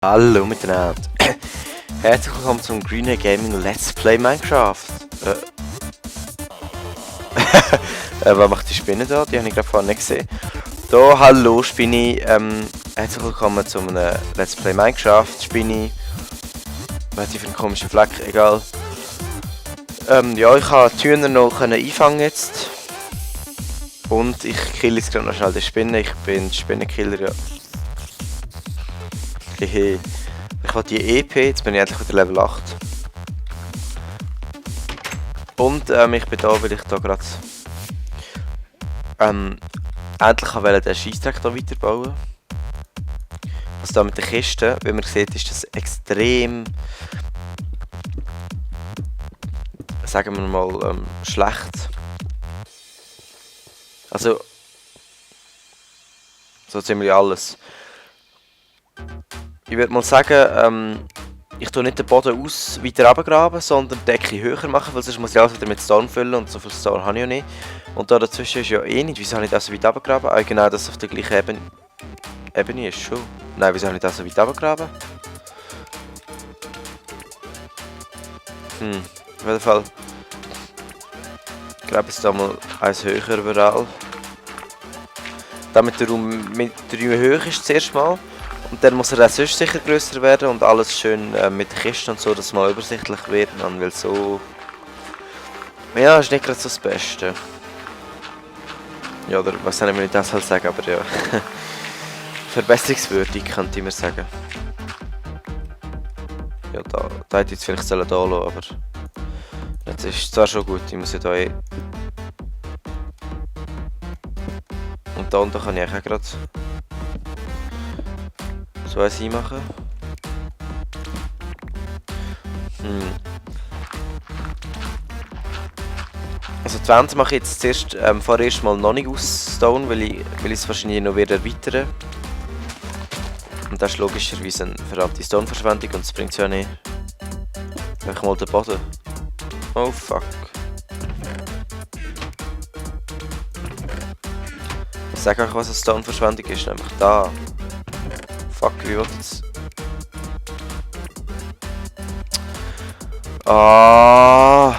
Hallo miteinander. Herzlich willkommen zum Greener Gaming Let's Play Minecraft. Was macht die Spinne da? Die habe ich gerade vorhin nicht gesehen. Da, hallo Spinni. Herzlich willkommen zu einem Let's Play Minecraft. Spinni. Was hat die für einen komischen Fleck? Egal. Ja, ich habe die Hühner noch einfangen jetzt. Und ich kill jetzt gerade noch schnell die Spinne. Ich bin Spinnenkiller, ja. Hehe. Ich habe die EP, jetzt bin ich endlich wieder Level 8. Und ich bin da, weil ich da gerade endlich wollte den Scheissdreck hier weiterbauen. Also da mit den Kisten, wie man sieht, ist das extrem, sagen wir mal, schlecht. Also so ziemlich alles. Ich würde mal sagen, ich tue nicht den Boden weiter runtergraben, sondern die Decke höher machen, weil sonst muss ich alles wieder mit Stone füllen und so viel Stone habe ich ja nicht. Und da dazwischen ist ja eh nicht, wieso habe ich das so weit runtergraben? Ah, genau, dass es auf der gleichen Ebene ist schon. Nein, wieso habe ich das so weit runtergraben? Auf jeden Fall. Ich glaube, es ist da mal eins höher überall. Damit der Raum mit 3 hoch ist zuerst mal. Und dann muss er auch sonst sicher grösser werden und alles schön mit der Kiste und so, dass es mal übersichtlich wird. Man will so... Ja, ist nicht gerade so das Beste. Ja, oder was soll ich das sagen, aber ja. Verbesserungswürdig, könnte ich mir sagen. Ja, da hätte ich jetzt vielleicht da lassen, aber... Jetzt ist es zwar schon gut, ich muss ja da eh... Und da unten kann ich auch gerade... so eins einmachen. Also die Wände mache ich jetzt zuerst, vorerst mal noch nicht aus Stone, weil ich es wahrscheinlich noch wieder erweitern. Und das ist logischerweise eine verdammte Stone-Verschwendung und das bringt es ja nicht. Einfach mal den Boden. Oh fuck. Ich sage euch, was eine Stone-Verschwendung ist, nämlich da. Fuck, wie wird jetzt? Ah!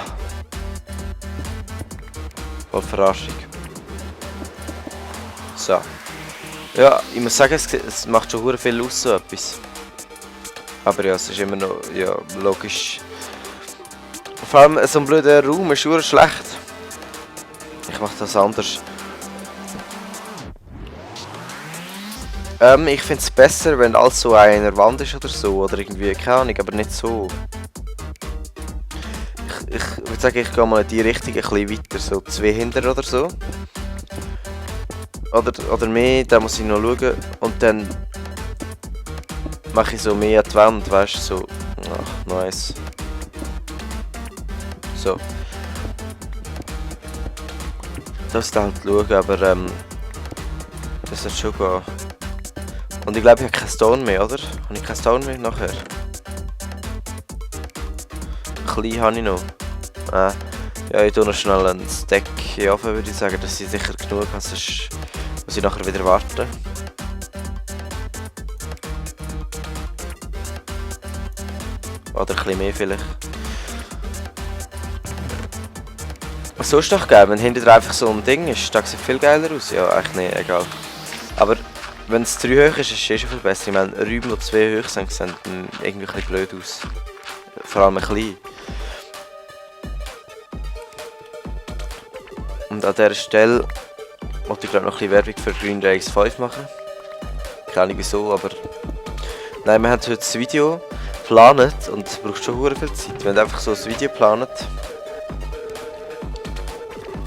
Voll Verarschung. So. Ja, ich muss sagen, es macht schon viel aus, so etwas. Aber ja, es ist immer noch, ja, logisch. Vor allem, so ein blöder Raum ist schon schlecht. Ich mache das anders. Ich finde es besser, wenn alles so an einer Wand ist oder so, oder irgendwie, keine Ahnung, aber nicht so. Ich würde sagen, ich gehe mal in die Richtung ein bisschen weiter, so 2 hinter oder so. Oder mehr, da muss ich noch schauen. Und dann mache ich so mehr an die Wand, weißt du, so. Ach, nice. So. Das ist halt schauen, aber das wird schon gehen. Und ich glaube, ich habe keinen Stone mehr, oder? Habe ich keinen Stone mehr nachher? Ein bisschen habe ich noch. Ja, ich tue noch schnell einen Stack hier offen, würde ich sagen, dass ich sicher genug habe, sonst muss ich nachher wieder warten. Oder ein bisschen mehr vielleicht. Was soll es doch geben, wenn hinter einfach so ein Ding ist? Das sieht viel geiler aus. Ja, eigentlich nicht, egal. Aber wenn es 3 hoch ist, ist es schon viel besser. Ich meine, Räume, die 2 hoch sind, sehen irgendwie ein bisschen blöd aus. Vor allem ein klein. Und an dieser Stelle wollte ich gerade noch ein bisschen Werbung für Green Race 5 machen. Keine Ahnung wieso, aber... Nein, wir haben heute das Video geplant und es braucht schon sehr viel Zeit. Wir haben einfach so ein Video geplant.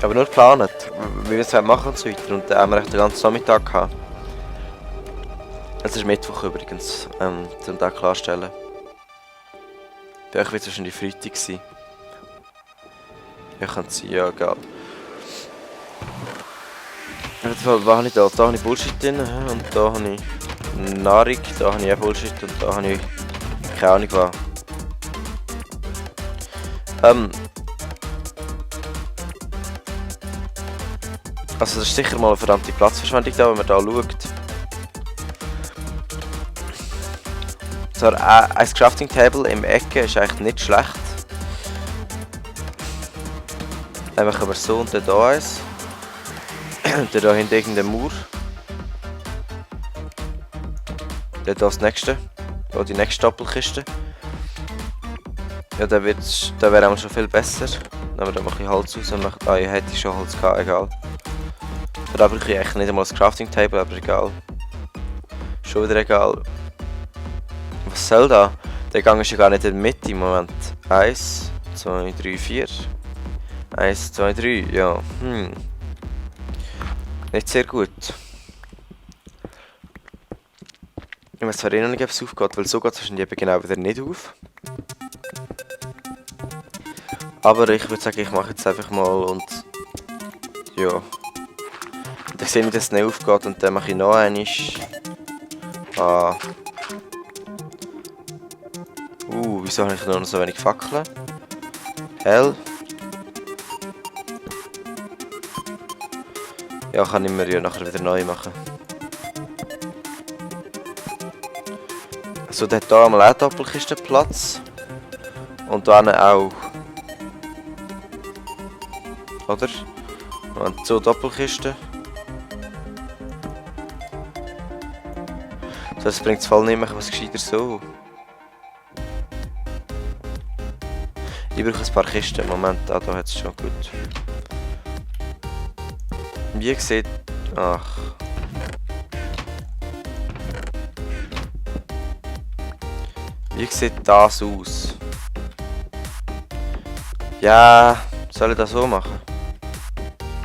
Aber nur geplant, wie wir es machen und so weiter. Und dann haben wir den ganzen Nachmittag gehabt. Es ist Mittwoch übrigens, um das klarstellen. Bei euch wird es wahrscheinlich Freitag sein. Ja, kann es sein, ja, egal. Auf jeden Fall, was habe ich da? Da habe ich Bullshit drin und da habe ich Nahrung, da habe ich auch Bullshit und da habe ich keine Ahnung was. Also das ist sicher mal eine verdammte Platzverschwendung da, wenn man da schaut. So ein Crafting Table im Ecke ist eigentlich nicht schlecht. Dann machen wir so und dann hier eins. Dann hier hinten irgendeine Mauer. Dann hier das nächste. Hier die nächste Doppelkiste. Ja, dann wäre auch schon viel besser. Nehmen wir da mal ein Holz raus und machen... Ah, ich hätte schon Holz gehabt, egal. Da brauche ich eigentlich nicht einmal das Crafting Table, aber egal. Schon wieder egal. Was soll da? Der Gang ist ja gar nicht in der Mitte im Moment. 1, 2, 3, 4. 1, 2, 3, ja. Nicht sehr gut. Ich weiß zwar noch nicht, ob es aufgeht, weil so geht es wahrscheinlich eben genau wieder nicht auf. Aber ich würde sagen, ich mache jetzt einfach mal und... Ja. Dann sehe ich, dass es nicht aufgeht und dann mache ich noch einmal. Ah. Wieso habe ich nur noch so wenig Fackeln? Hell. Ja, kann ich mir ja nachher wieder neu machen. Also, der hat hier einmal auch Doppelkistenplatz. Und da auch. Oder? Und so Doppelkisten. Das bringt es voll nicht mehr, was gescheiter so. Ich brauche ein paar Kisten. Moment, da hat es schon gut. Wie sieht... Ach. Wie sieht das aus? Ja, soll ich das so machen?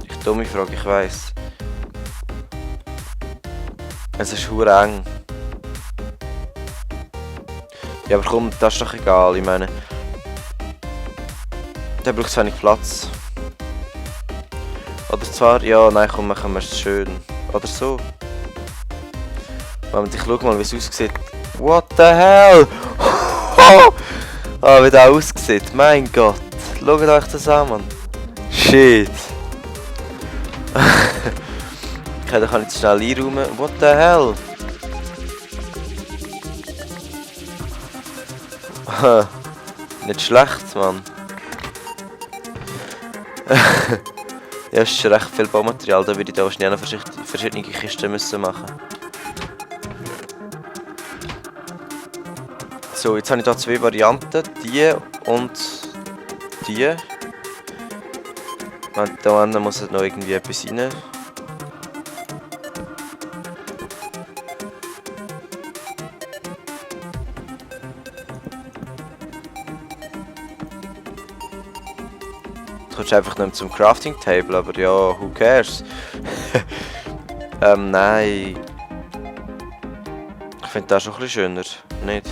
Ich dumme Frage, ich weiss. Es ist verdammt eng. Ja, aber komm, das ist doch egal, ich meine... Der braucht zu wenig Platz. Oder zwar, ja, nein, komm, machen wir es schön. Oder so. Moment, ich schau mal, wie es aussieht. What the hell? Ah, wie das aussieht, mein Gott. Schaut euch das an, Mann. Shit. Okay, dann kann ich jetzt schnell einräumen. What the hell? Nicht schlecht, Mann. Ja, es ist recht viel Baumaterial, da würde ich da wahrscheinlich noch verschiedene Kisten müssen machen. So, jetzt habe ich hier zwei Varianten, die und die. Und da muss noch irgendwie etwas rein. Du kommst einfach nicht zum Crafting Table, aber ja, who cares? Nein. Ich finde das schon ein bisschen schöner, nicht?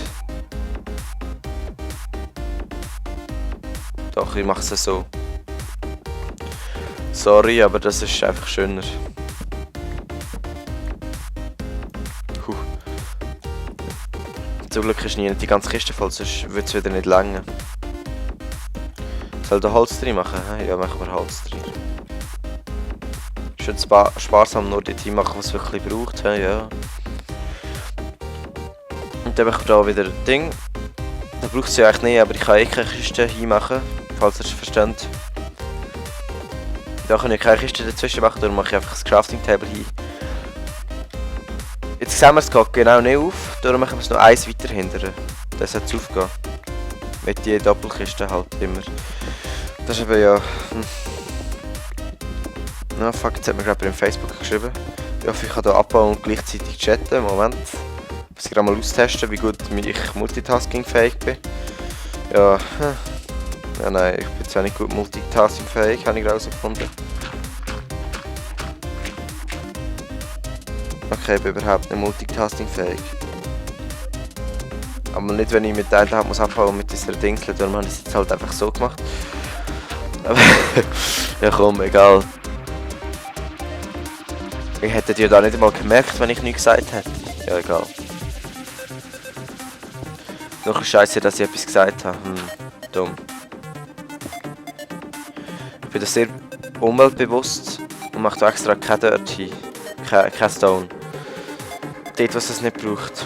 Doch, ich mache es so. Sorry, aber das ist einfach schöner. Zum Glück ist nie die ganze Kiste voll, sonst würde es wieder nicht länger. Soll der Holz drin machen? Ja, machen wir Holz drin. Schön sparsam nur die Team machen, was es wirklich braucht. Ja. Und dann machen wir da wieder ein Ding. Da braucht es ja eigentlich nicht, aber ich kann eh keine Kiste hinmachen, falls ihr es versteht. Da kann ich keine Kiste dazwischen machen, darum mache ich einfach das Crafting Table hin. Jetzt sehen wir, es geht genau nicht auf, darum machen wir es noch eins weiter hinterher. Das sollte es aufgehen. Mit die Doppelkiste halt immer. Das ist eben ja... Na fuck, jetzt hat mir gerade bei Facebook geschrieben. Ich hoffe, ich kann hier abbauen und gleichzeitig chatten. Moment. Ich muss gerade mal austesten, wie gut ich multitaskingfähig bin. Ja... Ja nein, ich bin zwar nicht gut multitaskingfähig, habe ich herausgefunden. Okay, ich bin überhaupt nicht multitaskingfähig. Aber nicht, wenn ich mit der Hand muss abbauen mit dieser Dingsel, darum habe ich es jetzt halt einfach so gemacht. Aber ja komm, egal. Ich hätte ja da nicht einmal gemerkt, wenn ich nichts gesagt hätte. Ja, egal. Noch scheiße, dass ich etwas gesagt habe. Dumm. Ich bin da sehr umweltbewusst und mache da extra kein Dirt hin. Kein Stone. Dort, was es nicht braucht.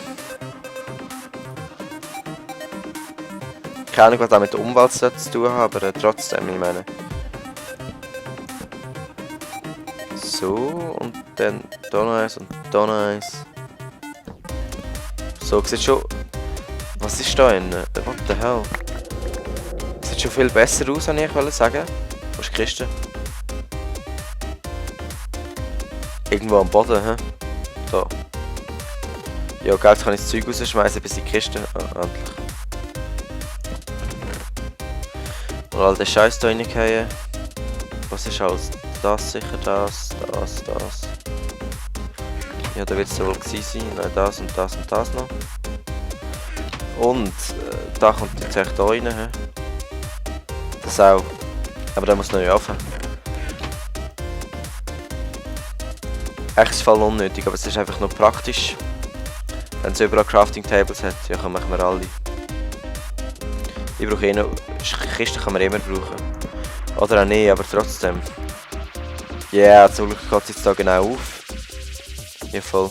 keine Ahnung, was das mit der Umwelt zu tun hat, aber trotzdem, ich meine. So, und dann da noch eins und da noch eins. So, sieht schon... Was ist da drin? What the hell? Sieht schon viel besser aus, wollte ich sagen. Wo ist die Kiste? Irgendwo am Boden, hä? Da. Ja, geil, jetzt kann ich das Zeug rausschmeißen bis in die Kiste. Ah, endlich. Und all den Scheiß da reingehen. Was ist alles? Das sicher, das. Ja, da wird es wohl gewesen sein. Nein, das und das und das noch. Und da kommt jetzt echt da rein. He? Das auch. Aber der muss neu offen. Echt ist voll unnötig, aber es ist einfach nur praktisch. Wenn es überall Crafting Tables hat, ja, machen wir alle. Ich brauche eh noch. Kisten kann man immer brauchen. Oder auch nicht, aber trotzdem. Ja, yeah, zum Glück geht es jetzt da genau auf. Ja, voll.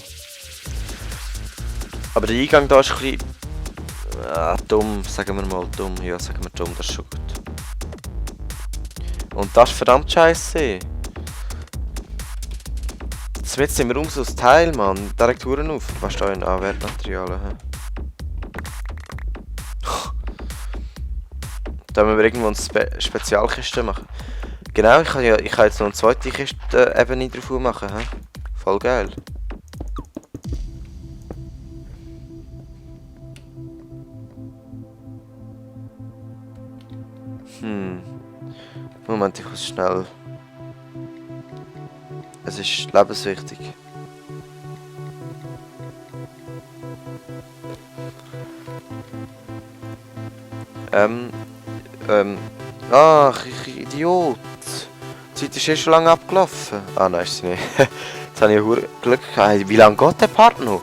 Aber der Eingang da ist ein bisschen... dumm, sagen wir mal dumm. Ja, sagen wir dumm, das ist schon gut. Und das ist verdammt scheiße. Jetzt wird es im Raum so ein Teil, Mann. Direkt Touren auf. Was da in Wertmaterialien? Da müssen wir irgendwo eine Spezialkiste machen. Genau, ich kann jetzt noch eine zweite Kiste-Ebene drauf machen. He? Voll geil. Moment, ich muss schnell. Es ist lebenswichtig. Ach, ich Idiot. Die Zeit ist eh schon lange abgelaufen. Ah, nein, ist sie nicht. Jetzt habe ich Glück gehabt. Wie lange geht der Part noch?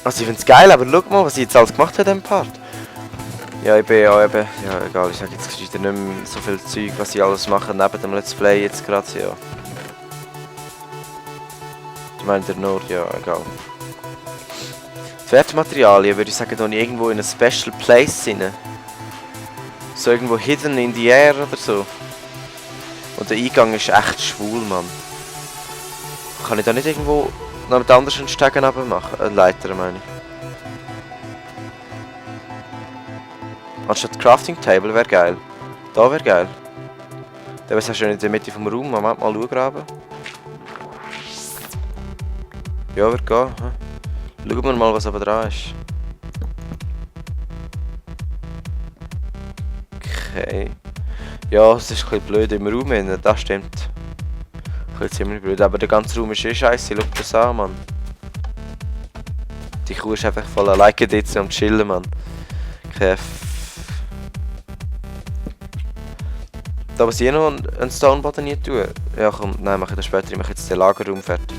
Also ich finde es geil, aber schau mal, was ich jetzt alles gemacht habe in diesem Part. Ja, ich bin ja eben... Ja, egal, ich sage jetzt nicht mehr so viel Zeug, was ich alles mache neben dem Let's Play jetzt gerade, ja. Ich meine der nur, ja, egal. Die Wertmaterialien würde ich sagen, da irgendwo in einem Special Place rein. So irgendwo hidden in the air oder so. Und der Eingang ist echt schwul, Mann. Kann ich da nicht irgendwo noch mit anderen Stegen machen? Leiter, meine ich. Anstatt Crafting Table wäre geil. Da wäre geil. Da hast du schon in der Mitte vom Raum. Moment, mal schauen, graben. Ja, wird gehen. Schauen wir mal, was aber dran ist. Okay. Ja, es ist ein bisschen blöd im Raum hin, das stimmt. Ein bisschen ziemlich blöd, aber der ganze Raum ist eh scheiße, schau das an, Mann. Die Kuh ist einfach voll alleine dort am chillen, Mann. Okay. Da muss ich noch einen Stoneboden nie tun. Ja komm, nein, mache ich das später, ich mache jetzt den Lagerraum fertig.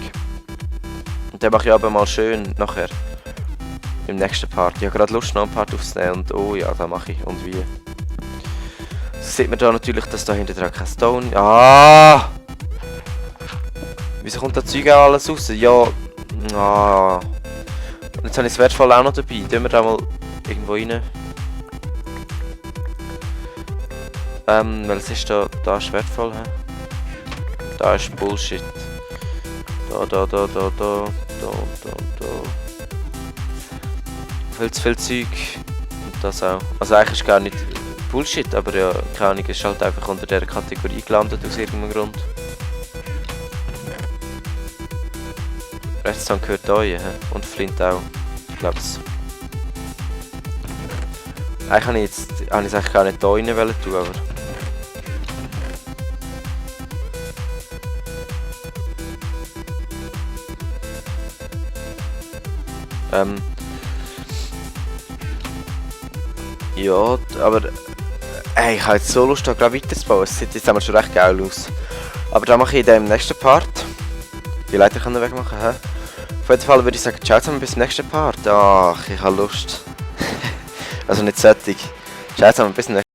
Und den mache ich aber mal schön nachher. Im nächsten Part. Ich habe gerade Lust, noch einen Part aufzunehmen und oh ja, da mache ich und wie. So sieht man da natürlich, dass da hinten dran kein Stone... Ah! Wieso kommt das Zeug auch alles raus? Ja... Ah. Und jetzt habe ich das Wertvoll auch noch dabei. Tun wir da mal irgendwo rein. Weil es ist da ist wertvoll, he? Da ist Bullshit. Da. Viel zu viel Zeug. Und das auch. Also eigentlich ist gar nicht Bullshit, aber ja, keine Ahnung, es ist halt einfach unter dieser Kategorie gelandet aus irgendeinem Grund. Redstone gehört da rein, he? Und Flint auch. Ich glaube es. Eigentlich habe ich es eigentlich gar nicht da rein tun, aber... Ja, aber... ich habe jetzt so Lust, da gerade weiterzubauen. Es sieht jetzt schon recht geil aus. Aber da mache ich in dem nächsten Part. Die Leiter können wir wegmachen, hä? Auf jeden Fall würde ich sagen, ciao zusammen bis zum nächsten Part. Ach, ich habe Lust. Also nicht sättig. Ciao zusammen bis zum nächsten Part.